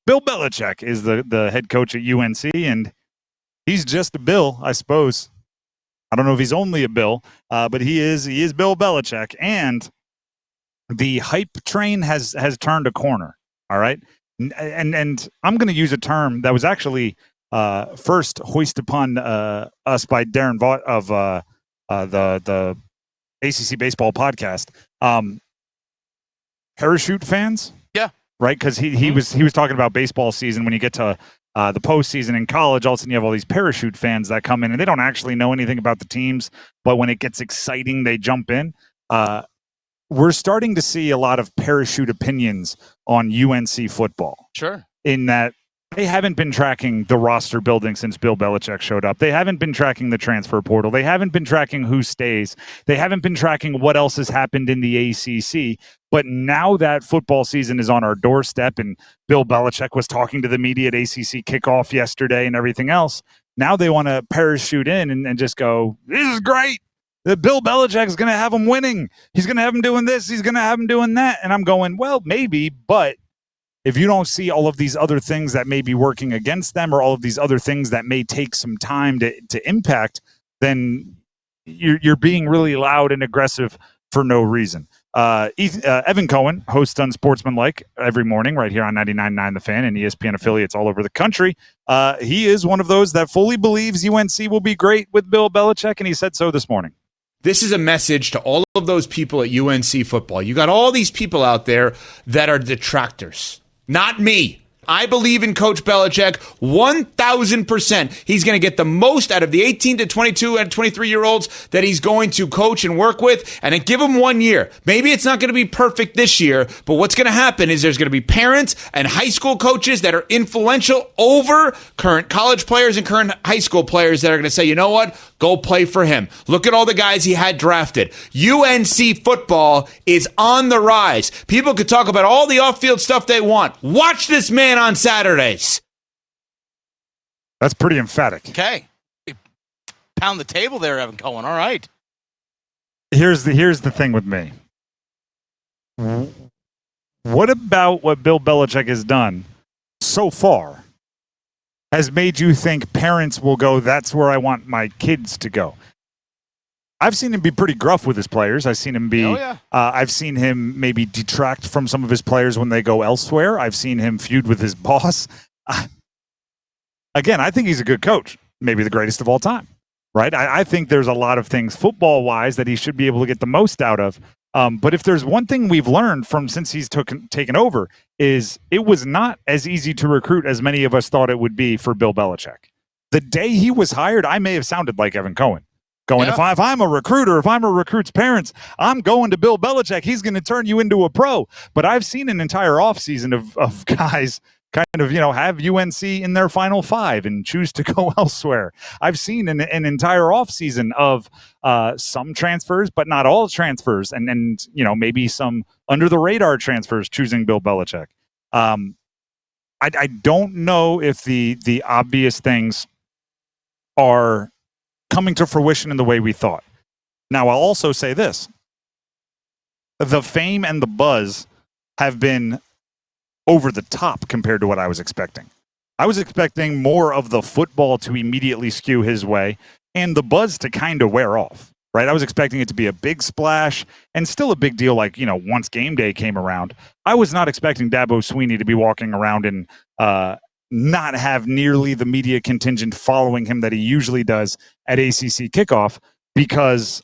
Bill Belichick is the head coach at UNC, and he's just a Bill, I suppose. I don't know if he's only a Bill, but he is Bill Belichick, and the hype train has turned a corner. All right, and I'm going to use a term that was actually first hoisted upon us by Darren Vaught of the ACC Baseball podcast. Parachute fans, yeah, right? Because he was talking about baseball season when you get to the postseason in college. All of a sudden, you have all these parachute fans that come in, and they don't actually know anything about the teams, but when it gets exciting, they jump in. We're starting to see a lot of parachute opinions on UNC football. Sure. In that they haven't been tracking the roster building since Bill Belichick showed up. They haven't been tracking the transfer portal. They haven't been tracking who stays. They haven't been tracking what else has happened in the ACC. But now that football season is on our doorstep, and Bill Belichick was talking to the media at ACC Kickoff yesterday and everything else, now they want to parachute in and just go, this is great. Bill Belichick is going to have them winning. He's going to have them doing this. He's going to have them doing that. And I'm going, well, maybe, but if you don't see all of these other things that may be working against them, or all of these other things that may take some time to impact, then you're being really loud and aggressive for no reason. Evan Cohen hosts Unsportsmanlike every morning right here on 99.9 The Fan and ESPN affiliates all over the country. He is one of those that fully believes UNC will be great with Bill Belichick, and he said so this morning. This is a message to all of those people at UNC football. You got all these people out there that are detractors. Not me. I believe in Coach Belichick 1,000%. He's going to get the most out of the 18 to 22 and 23-year-olds that he's going to coach and work with, and then give him 1 year. Maybe it's not going to be perfect this year, but what's going to happen is there's going to be parents and high school coaches that are influential over current college players and current high school players that are going to say, you know what? Go play for him. Look at all the guys he had drafted. UNC football is on the rise. People could talk about all the off-field stuff they want. Watch this man on Saturdays. That's pretty emphatic. Okay. Pound the table there, Evan Cohen. All right. Here's the thing with me. What about what Bill Belichick has done so far has made you think parents will go, that's where I want my kids to go? I've seen him be pretty gruff with his players. I've seen him be. I've seen him maybe detract from some of his players when they go elsewhere. I've seen him feud with his boss. Again, I think he's a good coach, maybe the greatest of all time. Right? I think there's a lot of things football-wise that he should be able to get the most out of. But if there's one thing we've learned from since he's taken over, is it was not as easy to recruit as many of us thought it would be for Bill Belichick. The day he was hired, I may have sounded like Evan Cohen. Going, if I'm a recruiter, if I'm a recruit's parents, I'm going to Bill Belichick. He's going to turn you into a pro. But I've seen an entire offseason of guys kind of, have UNC in their final five and choose to go elsewhere. I've seen an entire offseason of some transfers, but not all transfers. And maybe some under the radar transfers choosing Bill Belichick. I don't know if the obvious things are coming to fruition in the way we thought. Now, I'll also say this. The fame and the buzz have been over the top compared to what I was expecting. I was expecting more of the football to immediately skew his way and the buzz to kind of wear off, right? I was expecting it to be a big splash and still a big deal like, once game day came around. I was not expecting Dabo Swinney to be walking around and not have nearly the media contingent following him that he usually does at ACC Kickoff because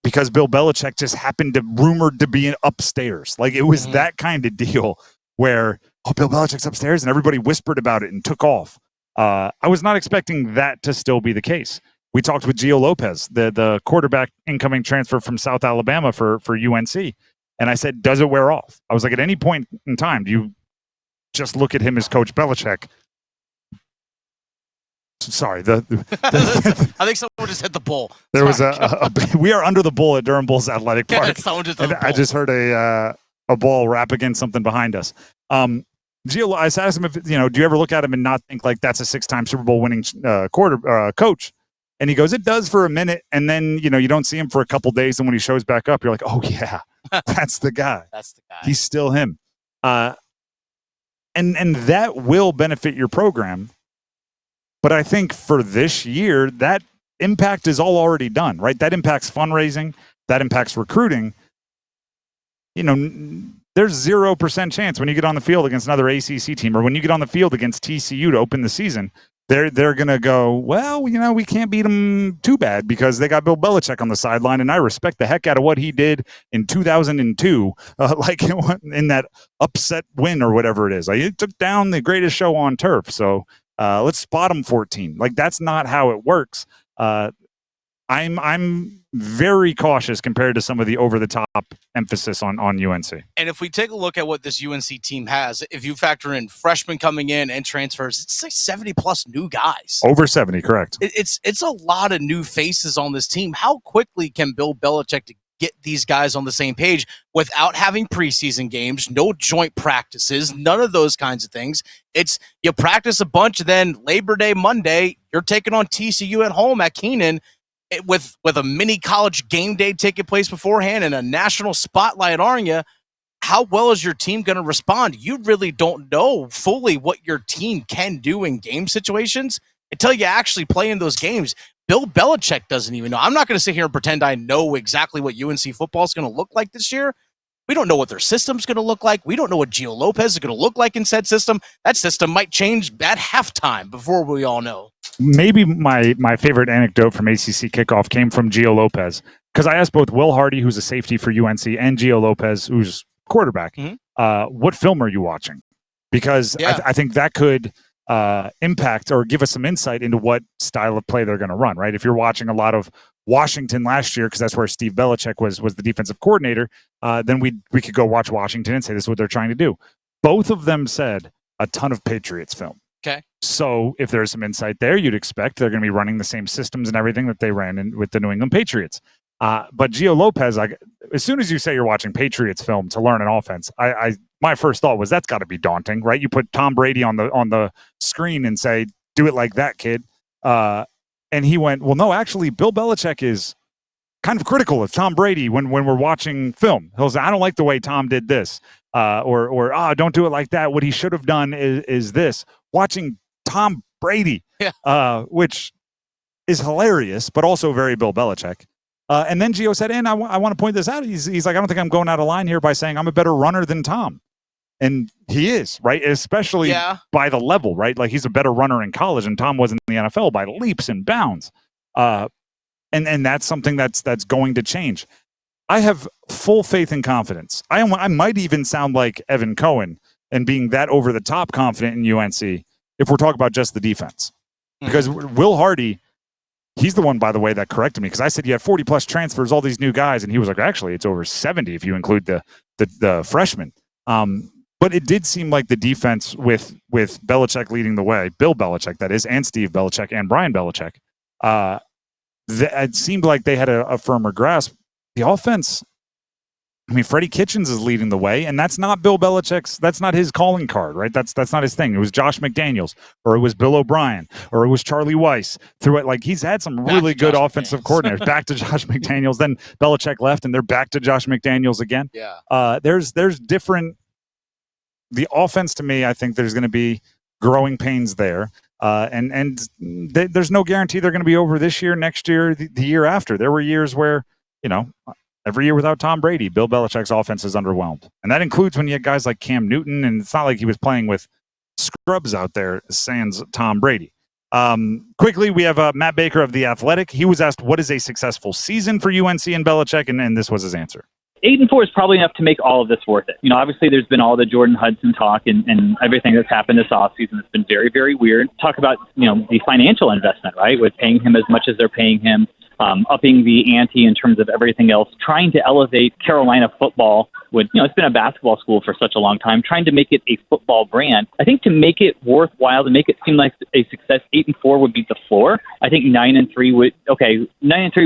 Bill Belichick just happened to rumored to be upstairs. Like it was that kind of deal where, Bill Belichick's upstairs and everybody whispered about it and took off. I was not expecting that to still be the case. We talked with Gio Lopez, the quarterback incoming transfer from South Alabama for UNC. And I said, does it wear off? I was like, at any point in time, do you just look at him as Coach Belichick? Sorry. I think someone just hit the bull. There was we are under the bull at Durham Bulls Athletic Park. Yeah, someone just hit the bull. I just heard a ball rap against something behind us. Gio, I asked him if, do you ever look at him and not think like that's a 6-time Super Bowl winning coach? And he goes, it does for a minute. And then, you don't see him for a couple days. And when he shows back up, you're like, oh yeah, that's the guy. That's the guy. He's still him. And that will benefit your program. But I think for this year, that impact is all already done, right? That impacts fundraising, that impacts recruiting. You know, there's 0% chance when you get on the field against another ACC team or when you get on the field against TCU to open the season, they're going to go, well, you know, we can't beat them too bad because they got Bill Belichick on the sideline, and I respect the heck out of what he did in 2002, like in that upset win or whatever it is. Like, it took down the greatest show on turf, so let's spot them 14. Like, that's not how it works. I'm very cautious compared to some of the over-the-top emphasis on UNC. And if we take a look at what this UNC team has, if you factor in freshmen coming in and transfers, it's like 70-plus new guys. Over 70, correct. It's a lot of new faces on this team. How quickly can Bill Belichick get these guys on the same page without having preseason games, no joint practices, none of those kinds of things? It's you practice a bunch, then Labor Day, Monday, you're taking on TCU at home at Keenan, with a mini college game day taking place beforehand and a national spotlight on you. How well is your team going to respond? You really don't know fully what your team can do in game situations until you actually play in those games. Bill Belichick doesn't even know. I'm not going to sit here and pretend I know exactly what UNC football is going to look like this year. We don't know what their system's going to look like. We don't know what Gio Lopez is going to look like in said system. That system might change at halftime before we all know. Maybe my favorite anecdote from ACC Kickoff came from Gio Lopez, because I asked both Will Hardy, who's a safety for UNC, and Gio Lopez, who's quarterback, what film are you watching? Because I think that could impact or give us some insight into what style of play they're going to run, right? If you're watching a lot of Washington last year, because that's where Steve Belichick was the defensive coordinator, then we could go watch Washington and say this is what they're trying to do. Both of them said a ton of Patriots film. Okay. So if there's some insight there, you'd expect they're going to be running the same systems and everything that they ran in with the New England Patriots. But Gio Lopez, as soon as you say you're watching Patriots film to learn an offense, my first thought was that's got to be daunting, right? You put Tom Brady on the screen and say, do it like that, kid. And he went, well, no, actually, Bill Belichick is kind of critical of Tom Brady when we're watching film. He'll say, I don't like the way Tom did this. Or don't do it like that. What he should have done is this. Watching Tom Brady, which is hilarious, but also very Bill Belichick. And then Gio said, and I want to point this out. He's like, I don't think I'm going out of line here by saying I'm a better runner than Tom. And he is, right? Especially by the level, right? Like, he's a better runner in college, and Tom was in the NFL by leaps and bounds. And that's something that's going to change. I have full faith and confidence. I might even sound like Evan Cohen and being that over the top confident in UNC if we're talking about just the defense. Because Will Hardy, he's the one, by the way, that corrected me, because I said you had 40 plus transfers, all these new guys, and he was like, actually, it's over 70 if you include the freshmen. But it did seem like the defense with Belichick leading the way, Bill Belichick, that is, and Steve Belichick and Brian Belichick, it seemed like they had a firmer grasp. The offense, I mean, Freddie Kitchens is leading the way, and that's not Bill Belichick's, that's not his calling card, right? That's not his thing. It was Josh McDaniels, or it was Bill O'Brien, or it was Charlie Weiss. Through it, like, he's had some really good offensive coordinators. Back to Josh McDaniels. Then Belichick left, and they're back to Josh McDaniels again. Yeah. There's different. The offense, to me, I think there's going to be growing pains there. There's no guarantee they're going to be over this year, next year, the year after. There were years where, every year without Tom Brady, Bill Belichick's offense is underwhelmed. And that includes when you had guys like Cam Newton, and it's not like he was playing with scrubs out there, sans Tom Brady. Quickly, we have Matt Baker of The Athletic. He was asked, what is a successful season for UNC and Belichick? And this was his answer. 8-4 is probably enough to make all of this worth it. Obviously there's been all the Jordan Hudson talk and everything that's happened this offseason. It's been very, very weird. Talk about, the financial investment, right? With paying him as much as they're paying him, upping the ante in terms of everything else, trying to elevate Carolina football with, it's been a basketball school for such a long time, trying to make it a football brand. I think to make it worthwhile, to make it seem like a success, 8-4 would be the floor. I think 9-3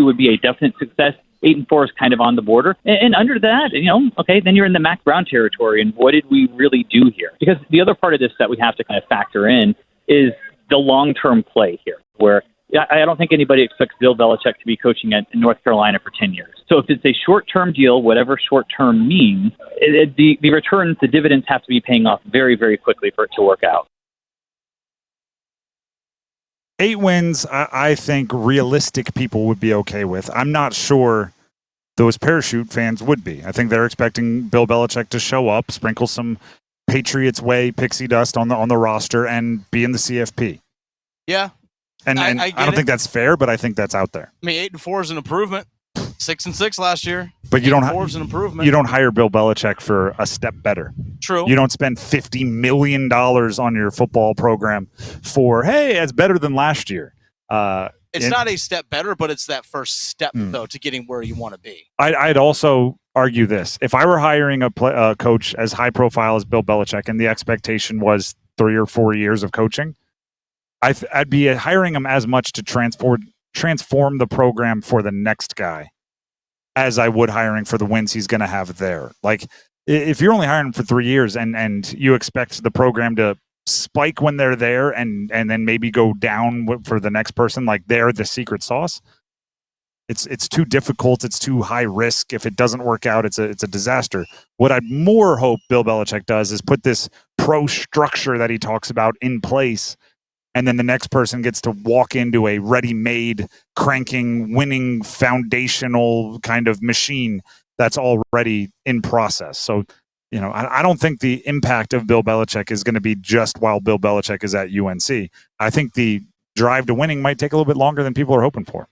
would be a definite success. 8-4 is kind of on the border. And under that, then you're in the Mac Brown territory. And what did we really do here? Because the other part of this that we have to kind of factor in is the long-term play here, where I don't think anybody expects Bill Belichick to be coaching at North Carolina for 10 years. So if it's a short-term deal, whatever short-term means, the returns, the dividends have to be paying off very, very quickly for it to work out. 8 wins, I think realistic people would be okay with. I'm not sure those parachute fans would be. I think they're expecting Bill Belichick to show up, sprinkle some Patriots way pixie dust on the roster, and be in the CFP. Yeah. And I don't think that's fair, but I think that's out there. I mean, 8-4 is an improvement. 6-6 last year. But you don't is an improvement. You don't hire Bill Belichick for a step better. True. You don't spend $50 million on your football program for, hey, it's better than last year. It's not a step better, but it's that first step, though, to getting where you want to be. I'd also argue this. If I were hiring a coach as high profile as Bill Belichick and the expectation was 3 or 4 years of coaching, I'd be hiring him as much to transform the program for the next guy as I would hiring for the wins he's going to have there. Like, if you're only hiring for 3 years and you expect the program to spike when they're there and then maybe go down for the next person, like they're the secret sauce, it's too difficult. It's too high risk. If it doesn't work out, it's a disaster. What I'd more hope Bill Belichick does is put this pro structure that he talks about in place, and then the next person gets to walk into a ready-made, cranking, winning, foundational kind of machine that's already in process. So, I don't think the impact of Bill Belichick is going to be just while Bill Belichick is at UNC. I think the drive to winning might take a little bit longer than people are hoping for.